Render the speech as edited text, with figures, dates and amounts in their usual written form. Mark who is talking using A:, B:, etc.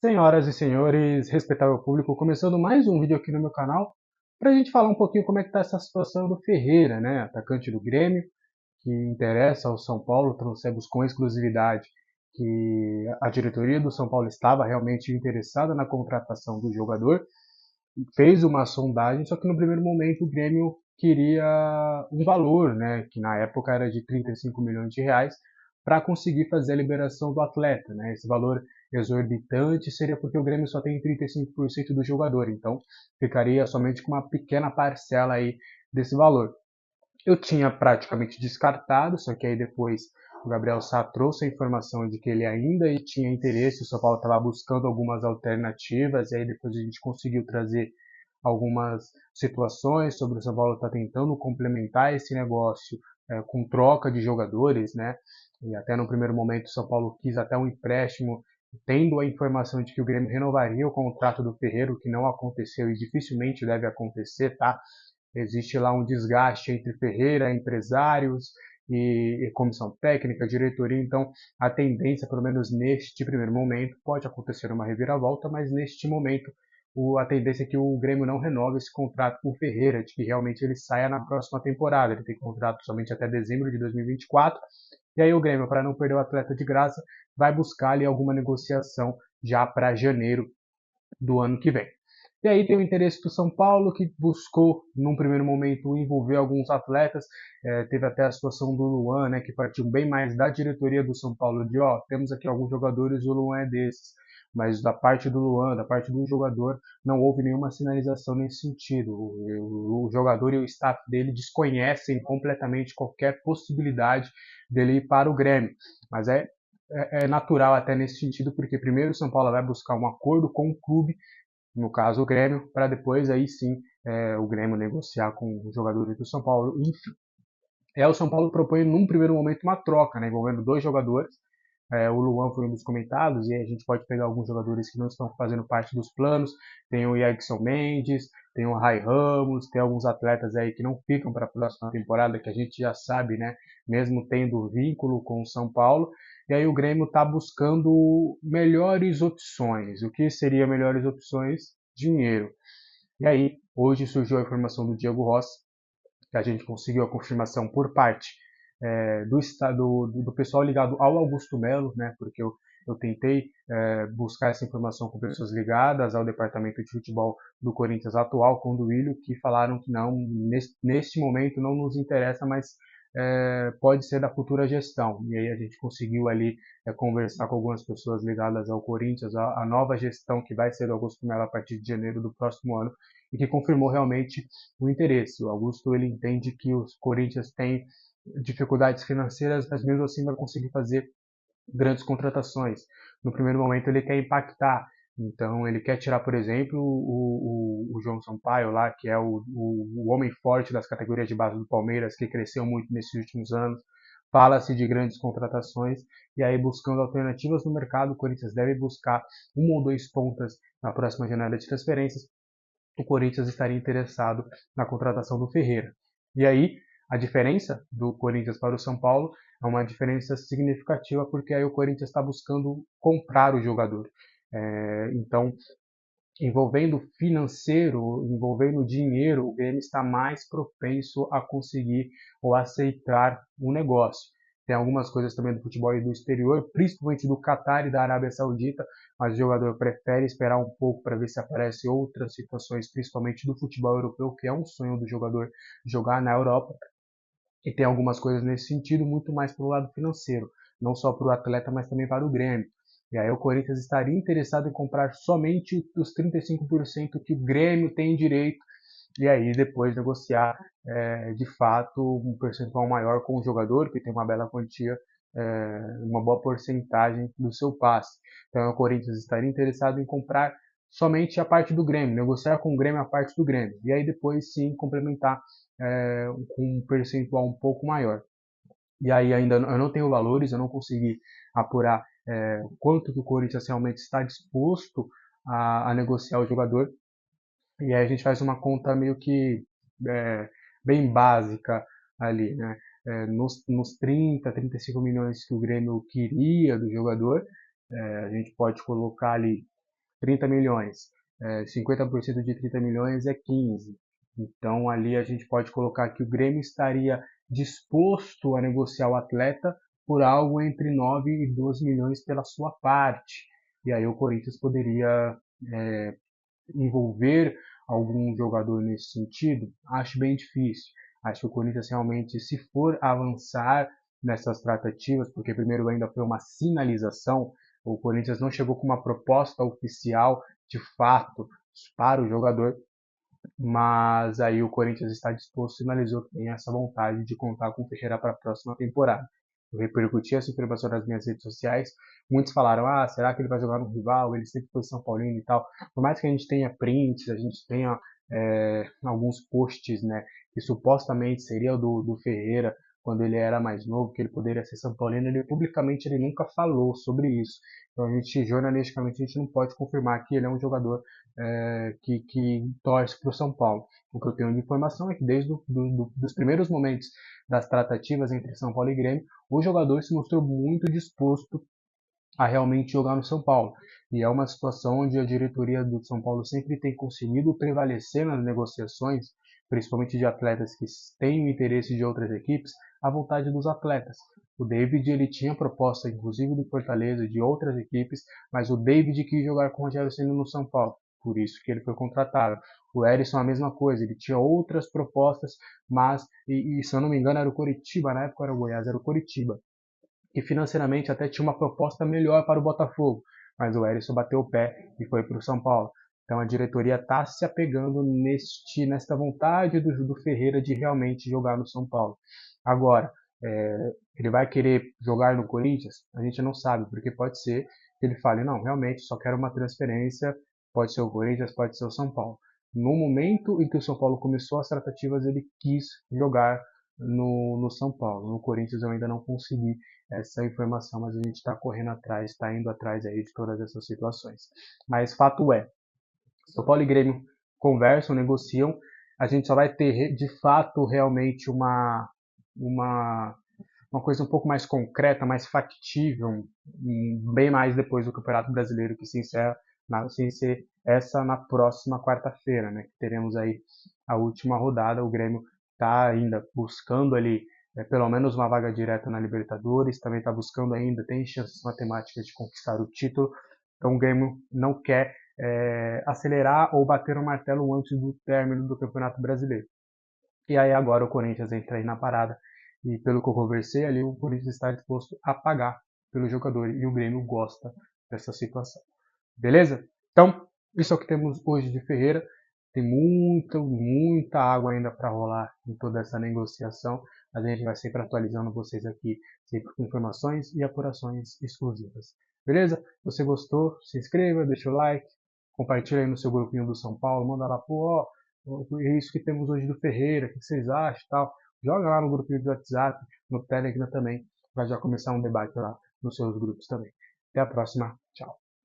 A: Senhoras e senhores, respeitável público, começando mais um vídeo aqui no meu canal para a gente falar um pouquinho como é que está essa situação do Ferreira, né, atacante do Grêmio, que interessa ao São Paulo. Trouxemos com exclusividade que a diretoria do São Paulo estava realmente interessada na contratação do jogador, fez uma sondagem, só que no primeiro momento o Grêmio queria um valor, né, que na época era de 35 milhões de reais, para conseguir fazer a liberação do atleta, né? Esse valor exorbitante seria porque o Grêmio só tem 35% do jogador, então ficaria somente com uma pequena parcela aí desse valor. Eu tinha praticamente descartado, só que aí depois o Gabriel Sá trouxe a informação de que ele ainda tinha interesse, o São Paulo estava buscando algumas alternativas, e aí depois a gente conseguiu trazer algumas situações sobre o São Paulo estar tentando complementar esse negócio com troca de jogadores, né? E até no primeiro momento o São Paulo quis até um empréstimo, tendo a informação de que o Grêmio renovaria o contrato do Ferreiro, que não aconteceu e dificilmente deve acontecer, tá? Existe lá um desgaste entre Ferreira, empresários e comissão técnica, diretoria. Então, a tendência, pelo menos neste primeiro momento, pode acontecer uma reviravolta, mas neste momento a tendência é que o Grêmio não renove esse contrato com o Ferreira, de que realmente ele saia na próxima temporada. Ele tem contrato somente até dezembro de 2024. E aí o Grêmio, para não perder o atleta de graça, vai buscar ali alguma negociação já para janeiro do ano que vem. E aí tem o interesse do São Paulo, que buscou, num primeiro momento, envolver alguns atletas. Teve até a situação do Luan, né, que partiu bem mais da diretoria do São Paulo, de temos aqui alguns jogadores, o Luan é desses. Mas da parte do Luan, da parte do jogador, não houve nenhuma sinalização nesse sentido. O jogador e o staff dele desconhecem completamente qualquer possibilidade dele ir para o Grêmio. Mas é natural até nesse sentido, porque primeiro o São Paulo vai buscar um acordo com o clube, no caso o Grêmio, para depois aí sim o Grêmio negociar com os jogadores do São Paulo. Enfim, o São Paulo propõe num primeiro momento uma troca, né, envolvendo dois jogadores. O Luan foi um dos comentados, e aí a gente pode pegar alguns jogadores que não estão fazendo parte dos planos. Tem o Yaxson Mendes, tem o Rai Ramos, tem alguns atletas aí que não ficam para a próxima temporada, que a gente já sabe, né? Mesmo tendo vínculo com o São Paulo. E aí o Grêmio está buscando melhores opções. O que seria melhores opções? Dinheiro. E aí, hoje surgiu a informação do Diego Rossi, que a gente conseguiu a confirmação por parte do pessoal ligado ao Augusto Melo, né? Porque eu tentei buscar essa informação com pessoas ligadas ao departamento de futebol do Corinthians atual, com o Duílio, que falaram que não, neste momento não nos interessa, mas pode ser da futura gestão. E aí a gente conseguiu ali conversar com algumas pessoas ligadas ao Corinthians, a nova gestão que vai ser do Augusto Melo a partir de janeiro do próximo ano, e que confirmou realmente o interesse. O Augusto ele entende que os Corinthians têm dificuldades financeiras, mas mesmo assim vai conseguir fazer grandes contratações. No primeiro momento ele quer impactar, então ele quer tirar, por exemplo, o João Sampaio lá, que é o homem forte das categorias de base do Palmeiras, que cresceu muito nesses últimos anos. Fala-se de grandes contratações, e aí buscando alternativas no mercado, o Corinthians deve buscar um ou dois pontas na próxima janela de transferências. O Corinthians estaria interessado na contratação do Ferreira. E aí, a diferença do Corinthians para o São Paulo é uma diferença significativa, porque aí o Corinthians está buscando comprar o jogador. Então, envolvendo financeiro, envolvendo dinheiro, o Grêmio está mais propenso a conseguir ou aceitar um negócio. Tem algumas coisas também do futebol e do exterior, principalmente do Catar e da Arábia Saudita, mas o jogador prefere esperar um pouco para ver se aparecem outras situações, principalmente do futebol europeu, que é um sonho do jogador jogar na Europa. E tem algumas coisas nesse sentido, muito mais para o lado financeiro, não só para o atleta, mas também para o Grêmio. E aí o Corinthians estaria interessado em comprar somente os 35% que o Grêmio tem direito, e aí depois negociar de fato um percentual maior com o jogador, que tem uma bela quantia, uma boa porcentagem do seu passe. Então o Corinthians estaria interessado em comprar somente a parte do Grêmio, negociar com o Grêmio a parte do Grêmio, e aí depois sim complementar com um percentual um pouco maior. E aí ainda eu não tenho valores, eu não consegui apurar quanto que o Corinthians realmente está disposto a negociar o jogador. E aí a gente faz uma conta meio que é, bem básica ali, né? Nos 30, 35 milhões que o Grêmio queria do jogador, a gente pode colocar ali. 30 milhões. 50% de 30 milhões é 15. Então ali a gente pode colocar que o Grêmio estaria disposto a negociar o atleta por algo entre 9 e 12 milhões pela sua parte. E aí o Corinthians poderia envolver algum jogador nesse sentido? Acho bem difícil. Acho que o Corinthians realmente, se for avançar nessas tratativas, porque primeiro ainda foi uma sinalização, o Corinthians não chegou com uma proposta oficial de fato para o jogador, mas aí o Corinthians está disposto, sinalizou que tem essa vontade de contar com o Ferreira para a próxima temporada. Eu repercuti essa informação nas minhas redes sociais. Muitos falaram: ah, será que ele vai jogar no rival? Ele sempre foi São Paulino e tal. Por mais que a gente tenha prints, a gente tenha alguns posts, né, que supostamente seria o do Ferreira quando ele era mais novo, que ele poderia ser São Paulino, ele publicamente ele nunca falou sobre isso. Então a gente, jornalisticamente, a gente não pode confirmar que ele é um jogador que torce para o São Paulo. O que eu tenho de informação é que desde dos primeiros momentos das tratativas entre São Paulo e Grêmio, o jogador se mostrou muito disposto a realmente jogar no São Paulo. E é uma situação onde a diretoria do São Paulo sempre tem conseguido prevalecer nas negociações, principalmente de atletas que têm o interesse de outras equipes, à vontade dos atletas. O David ele tinha proposta, inclusive do Fortaleza, de outras equipes, mas o David quis jogar com o Rogério Ceni no São Paulo. Por isso que ele foi contratado. O Erisson a mesma coisa, ele tinha outras propostas, mas, e se eu não me engano era o Coritiba, na época era o Goiás, era o Coritiba, que financeiramente até tinha uma proposta melhor para o Botafogo, mas o Erisson bateu o pé e foi para o São Paulo. Então a diretoria está se apegando nesta vontade do Ferreira de realmente jogar no São Paulo. Agora, ele vai querer jogar no Corinthians? A gente não sabe, porque pode ser que ele fale, não, realmente só quero uma transferência, pode ser o Corinthians, pode ser o São Paulo. No momento em que o São Paulo começou as tratativas, ele quis jogar no São Paulo. No Corinthians eu ainda não consegui essa informação, mas a gente está correndo atrás, está indo atrás aí de todas essas situações. Mas fato é, São Paulo e Grêmio conversam, negociam, a gente só vai ter de fato realmente uma, uma coisa um pouco mais concreta, mais factível, bem mais depois do Campeonato Brasileiro que se encerra, sem ser essa na próxima quarta-feira, né? Que teremos aí a última rodada, o Grêmio está ainda buscando ali pelo menos uma vaga direta na Libertadores, também está buscando ainda, tem chances matemáticas de conquistar o título, então o Grêmio não quer acelerar ou bater o martelo antes do término do Campeonato Brasileiro. E aí agora o Corinthians entra aí na parada e pelo que eu conversei ali, o Corinthians está disposto a pagar pelo jogador e o Grêmio gosta dessa situação. Beleza? Então, isso é o que temos hoje de Ferreira. Tem muita água ainda para rolar em toda essa negociação. A gente vai sempre atualizando vocês aqui, sempre com informações e apurações exclusivas. Beleza? Se você gostou, se inscreva, deixa o like, compartilha aí no seu grupinho do São Paulo, manda lá, pô, ó, é isso que temos hoje do Ferreira, o que vocês acham tal. Joga lá no grupinho do WhatsApp, no Telegram também, vai já começar um debate lá nos seus grupos também. Até a próxima, tchau.